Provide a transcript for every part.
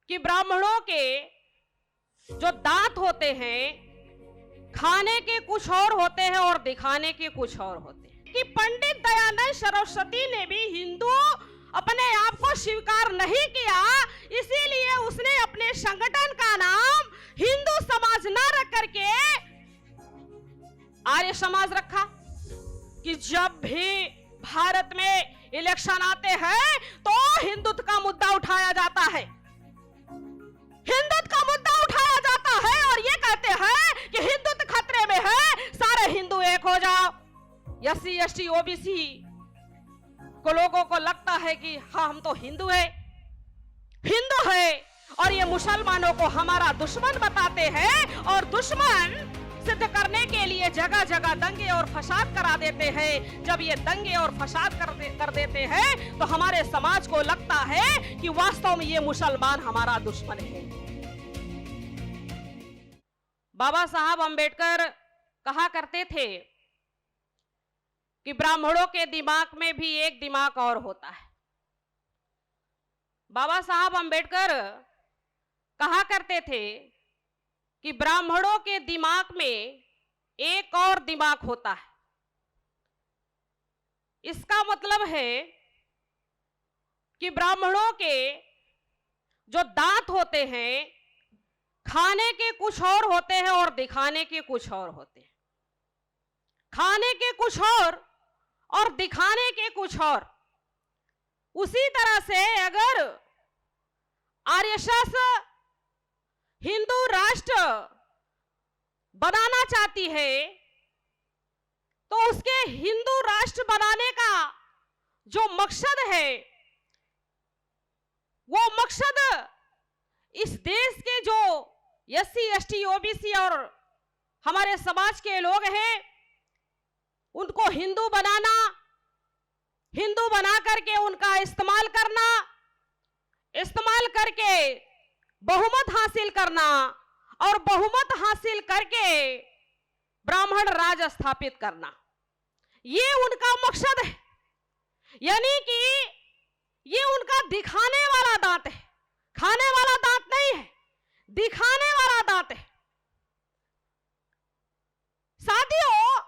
कि ब्राह्मणों के जो दांत होते हैं खाने के कुछ और होते हैं और दिखाने के कुछ और होते हैं। कि पंडित दयानंद सरस्वती ने भी हिंदू अपने आप को स्वीकार नहीं किया, इसीलिए उसने अपने संगठन का नाम हिंदू समाज न रख करके आर्य समाज रखा। कि जब भी भारत में इलेक्शन आते हैं तो हिंदुत्व का मुद्दा उठाया जाता है, हिंदुत्व का मुद्दा उठाया जाता है और ये कहते हैं कि हिंदुत्व खतरे में है, सारे हिंदू एक हो जाओ। एससी एसटी ओबीसी को लोगों को लगता है कि हाँ हम तो हिंदू है, हिंदू है, और ये मुसलमानों को हमारा दुश्मन बताते हैं और दुश्मन सिद्ध करने के लिए जगह जगह दंगे और फसाद करा देते हैं। जब ये दंगे और फसाद कर देते हैं तो हमारे समाज को लगता है कि वास्तव में ये मुसलमान हमारा दुश्मन है। बाबा साहब अंबेडकर कहा करते थे कि ब्राह्मणों के दिमाग में भी एक दिमाग और होता है। बाबा साहब अंबेडकर कहा करते थे कि ब्राह्मणों के दिमाग में एक और दिमाग होता है। इसका मतलब है कि ब्राह्मणों के जो दांत होते हैं खाने के कुछ और होते हैं और दिखाने के कुछ और होते हैं। खाने के कुछ और दिखाने के कुछ और। उसी तरह से अगर आरएसएस हिंदू राष्ट्र बनाना चाहती है तो उसके हिंदू राष्ट्र बनाने का जो मकसद है वो मकसद इस देश के जो एससी एसटी ओबीसी और हमारे समाज के लोग हैं उनको हिंदू बनाना, हिंदू बना करके उनका इस्तेमाल करना, इस्तेमाल करके बहुमत हासिल करना और बहुमत हासिल करके ब्राह्मण राज स्थापित करना, ये उनका मकसद है। यानी कि ये उनका दिखाने वाला दांत है, खाने वाला दांत नहीं है, दिखाने वाला दांत है। साथियों,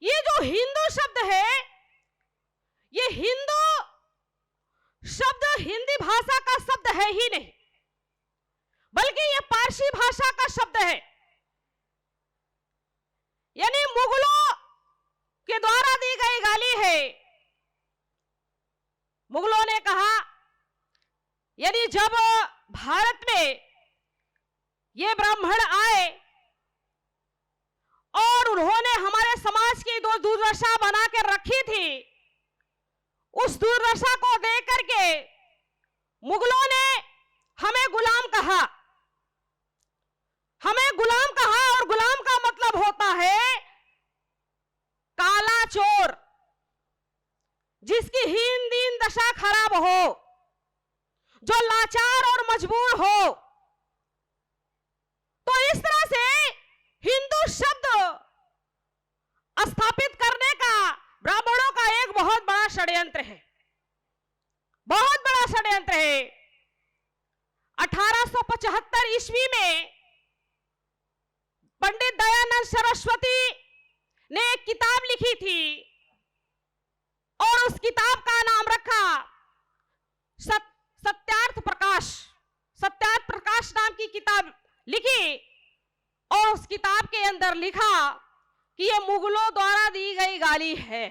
ये जो हिंदू शब्द है, ये हिंदू शब्द हिंदी भाषा का शब्द है ही नहीं, बल्कि यह पारसी भाषा का शब्द है। यानी मुगलों के द्वारा दी गई गाली है। मुगलों ने कहा, यानी जब भारत में ये ब्राह्मण आए और उन्होंने हमारे समाज की जो दुर्दशा बना कर रखी थी, उस दुर्दशा को देख करके मुगलों ने हमें गुलाम कहा, हमें गुलाम कहा। और गुलाम का मतलब होता है काला चोर, जिसकी हीन दीन दशा खराब हो, जो लाचार और मजबूर हो। तो इस तरह से हिंदू शब्द स्थापित करने का ब्राह्मणों का एक बहुत बड़ा षड्यंत्र है, बहुत बड़ा षड्यंत्र है। 1875 ईस्वी में पंडित दयानंद सरस्वती ने एक किताब लिखी थी और उस किताब का नाम रखा सत्यार्थ प्रकाश। सत्यार्थ प्रकाश नाम की किताब लिखी और उस किताब के अंदर लिखा कि यह मुगलों द्वारा दी गई गाली है।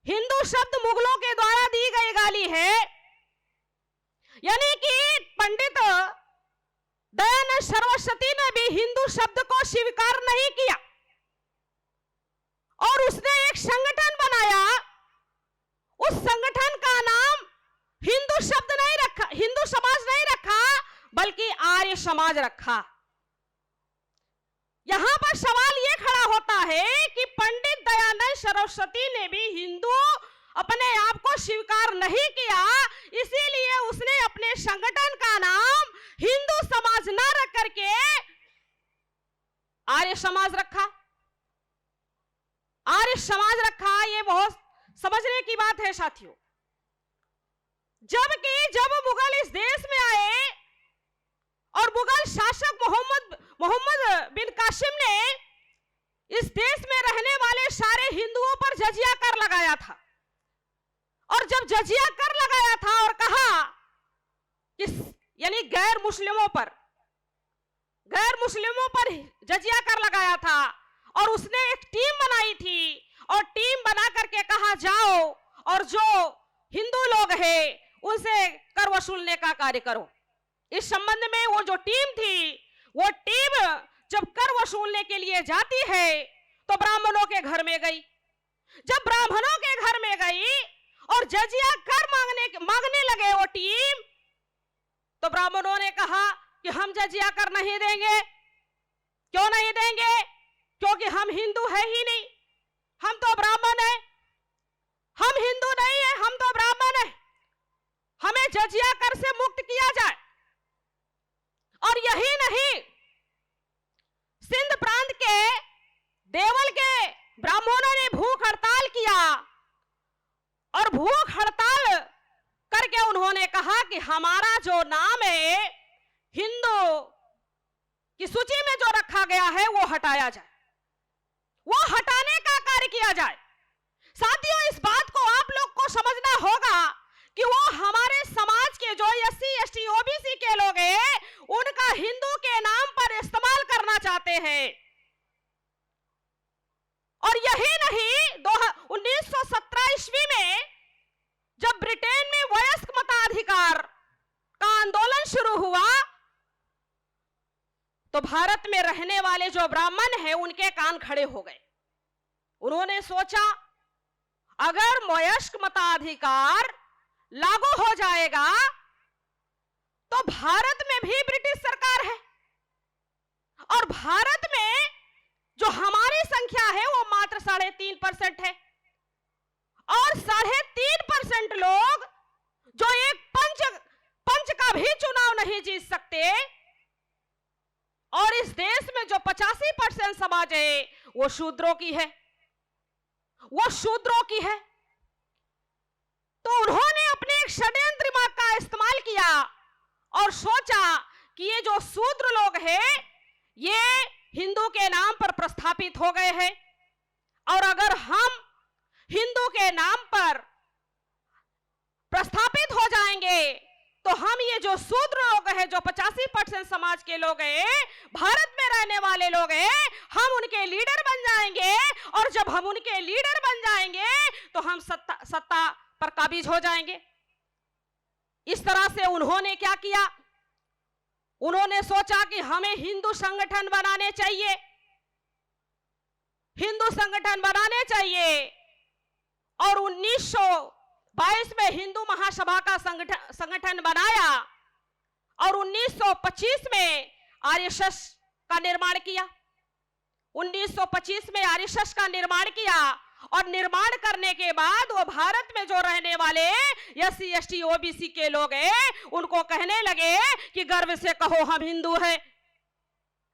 हिंदू शब्द मुगलों के द्वारा दी गई गाली है। यानी कि पंडित दयानंद सरस्वती ने भी हिंदू शब्द को स्वीकार नहीं किया और उसने एक संगठन बनाया। उस संगठन का नाम हिंदू शब्द नहीं रखा, हिंदू समाज नहीं रखा, बल्कि आर्य समाज रखा। यहां पर सवाल यह खड़ा होता है कि पंडित दयानंद सरस्वती ने भी हिंदू अपने आप को स्वीकार नहीं किया, इसीलिए उसने अपने संगठन का नाम हिंदू समाज न रख करके आर्य समाज रखा। आर्य समाज रखा। यह बहुत समझने की बात है साथियों। जबकि जब मुगल इस देश में आए और मुगल शासक मोहम्मद बिन कासिम ने इस देश में रहने वाले सारे हिंदुओं पर जजिया कर लगाया था, और जब जजिया कर लगाया था और कहा कि यानी गैर मुस्लिमों पर जजिया कर लगाया था, और उसने एक टीम बनाई थी और टीम बना करके कहा जाओ और जो हिंदू लोग हैं उनसे कर वसूलने का कार्य करो। इस संबंध में वो जो टीम थी, वो टीम जब कर वसूलने के लिए जाती है तो ब्राह्मणों के घर में गई। जब ब्राह्मणों के घर में गई और जजिया कर मांगने लगे वो टीम, तो ब्राह्मणों ने कहा कि हम जजिया कर नहीं देंगे। क्यों नहीं देंगे? क्योंकि हम हिंदू है ही नहीं, हम तो ब्राह्मण है। हम हिंदू नहीं है, हम तो ब्राह्मण है, हमें जजिया कर से मुक्त किया जाए। और यही नहीं, सिंध प्रांत के देवल के ब्राह्मणों ने भूख हड़ताल किया, और भूख हड़ताल करके उन्होंने कहा कि हमारा जो नाम है हिंदू की सूची में जो रखा गया है वो हटाया जाए, वो हटाने का कार्य किया जाए। साथियों, इस बात को आप लोग को समझना होगा कि वो हमारे समाज के जो एससी एसटी ओबीसी के लोग हैं उनका हिंदू के नाम पर इस्तेमाल करना चाहते हैं। और यही नहीं, 1917 ईस्वी में जब ब्रिटेन में वयस्क मताधिकार का आंदोलन शुरू हुआ तो भारत में रहने वाले जो ब्राह्मण हैं उनके कान खड़े हो गए। उन्होंने सोचा अगर वयस्क मताधिकार लागू हो जाएगा तो भारत में भी ब्रिटिश सरकार है, और भारत में जो हमारी संख्या है वो मात्र 3.5% है, और 3.5% लोग जो एक पंच का भी चुनाव नहीं जीत सकते, और इस देश में जो 85% समाज है वो शूद्रों की है, तो उन्होंने अपने एक षड्यंत्र दिमाग का इस्तेमाल किया और सोचा कि ये जो शूद्र लोग हैं ये हिंदू के नाम पर प्रस्थापित हो गए हैं, और अगर हम हिंदू के नाम पर प्रस्थापित हो जाएंगे तो हम ये जो शूद्र लोग हैं, जो 85% समाज के लोग हैं, भारत में रहने वाले लोग हैं, हम उनके लीडर बन जाएंगे, और जब हम उनके लीडर बन जाएंगे तो हम सत्ता पर काबिज हो जाएंगे। इस तरह से उन्होंने क्या किया, उन्होंने सोचा कि हमें हिंदू संगठन बनाने चाहिए, और 1922 में हिंदू महासभा का संगठन बनाया, और 1925 में आरएसएस का निर्माण किया। 1925 में आरएसएस का निर्माण किया, और निर्माण करने के बाद वो भारत में जो रहने वाले एससी एसटी ओबीसी के लोग हैं उनको कहने लगे कि गर्व से कहो हम हिंदू हैं,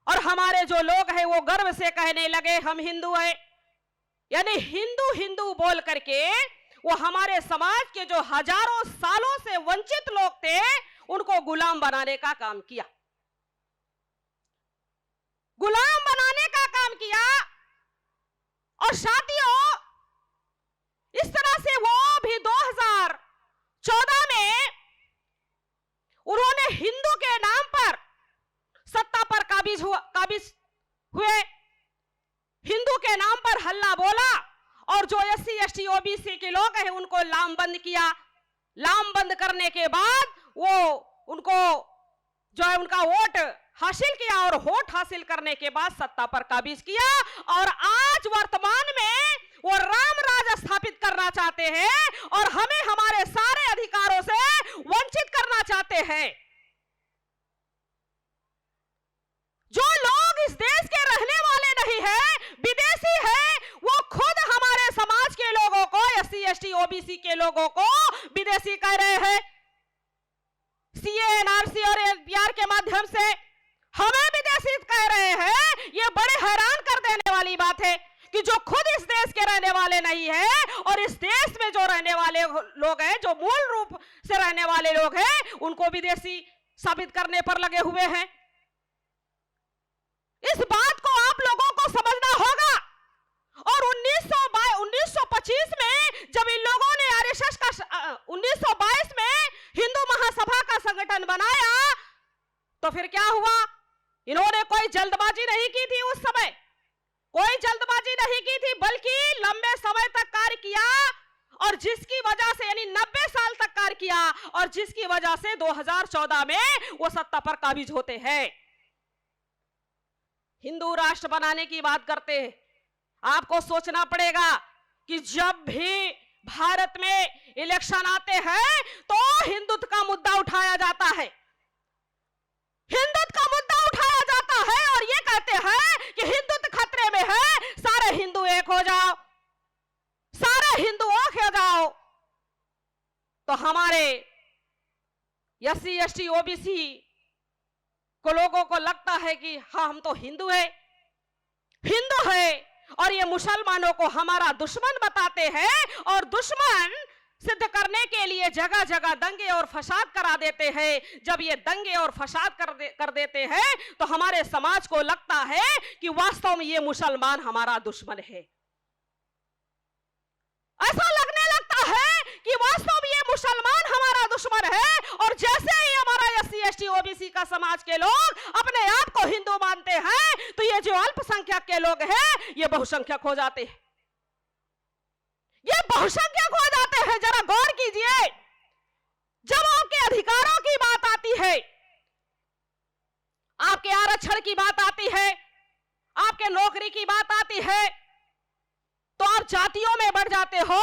और हमारे जो लोग हैं वो गर्व से कहने लगे हम हिंदू हैं। यानी हिंदू हिंदू बोल करके वो हमारे समाज के जो हजारों सालों से वंचित लोग थे उनको गुलाम बनाने का काम किया, और साथियों इस तरह से वो भी 2014 में उन्होंने हिंदू के नाम पर सत्ता पर काबिज हुए, हिंदू के नाम पर हल्ला बोला, और जो एससी एसटी ओबीसी के लोग हैं उनको लामबंद किया। लामबंद करने के बाद वो उनको जो है उनका वोट हासिल किया, और वोट हासिल करने के बाद सत्ता पर काबिज किया, और आज वर्तमान में वो राम राज स्थापित करना चाहते हैं और हमें हमारे सारे अधिकारों से वंचित करना चाहते हैं। जो लोग इस देश के रहने वाले नहीं है, विदेशी है, वो खुद हमारे समाज के लोगों को, एससी एसटी ओबीसी के लोगों को विदेशी कह रहे हैं। सीए एनआरसी और एनपीआर के माध्यम से हमें विदेशी कह रहे हैं। ये बड़े हैरान कर देने वाली बात है, कि जो खुद इस देश के रहने वाले नहीं है और इस देश में जो रहने वाले लोग हैं, जो मूल रूप से रहने वाले लोग हैं, उनको विदेशी साबित करने पर लगे हुए हैं। इस बात को आप लोगों को समझना होगा। और 1925 में जब इन लोगों ने आरएसएस का 1922 में हिंदू महासभा का संगठन बनाया, तो फिर क्या हुआ? इन्होंने कोई जल्दबाजी नहीं की थी। उस समय कोई जल्दबाजी नहीं की थी, बल्कि लंबे समय तक कार्य किया, और जिसकी वजह से यानी 90 साल तक कार्य किया, और जिसकी वजह से 2014 में वो सत्ता पर काबिज होते हैं। हिंदू राष्ट्र बनाने की बात करते हैं। आपको सोचना पड़ेगा कि जब भी भारत में इलेक्शन आते हैं तो हिंदुत्व का मुद्दा उठाया जाता है, हिंदुत्व का मुद्दा उठाया जाता है, और ये कहते हैं कि हिंदुत्व खतरे में है, सारे हिंदू एक हो जाओ, सारे हिंदू एक हो जाओ। तो हमारे एससी एसटी ओबीसी को लोगों को लगता है कि हाँ, हम तो हिंदू है, हिंदू है, और ये मुसलमानों को हमारा दुश्मन बताते हैं, और दुश्मन सिद्ध करने के लिए जगह जगह दंगे और फसाद करा देते हैं। जब ये दंगे और फसाद कर देते हैं तो हमारे समाज को लगता है कि वास्तव में ये मुसलमान हमारा दुश्मन है। ऐसा लगने लगता है कि वास्तव में ये मुसलमान हमारा दुश्मन है, और जैसे ही हमारा एससी एसटी ओबीसी का समाज के लोग अपने आप को हिंदू मानते हैं, तो ये जो अल्पसंख्यक के लोग हैं ये बहुसंख्यक हो जाते हैं, ये बहुसंख्यक हो जाते हैं। जरा गौर कीजिए, जब आपके अधिकारों की बात आती है, आपके आरक्षण की बात आती है, आपके नौकरी की बात आती है, तो आप जातियों में बढ़ जाते हो,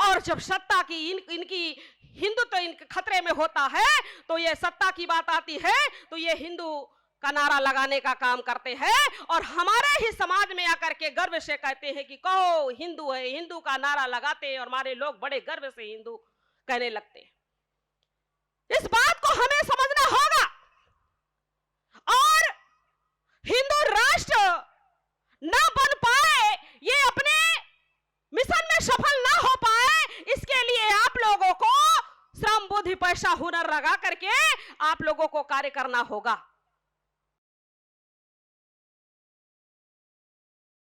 और जब सत्ता की इनकी हिंदुत्व इनके खतरे में होता है, तो ये सत्ता की बात आती है तो ये हिंदू का नारा लगाने का काम करते हैं, और हमारे ही समाज में आकर के गर्व से कहते हैं कि कहो हिंदू है, हिंदू का नारा लगाते हैं, और हमारे लोग बड़े गर्व से हिंदू कहने लगते हैं। इस बात को हमें समझना होगा, और हिंदू राष्ट्र ना बन पाए, ये अपने मिशन में सफल ना हो पाए, इसके लिए आप लोगों को श्रम बुद्धि पैसा हुनर लगा करके आप लोगों को कार्य करना होगा।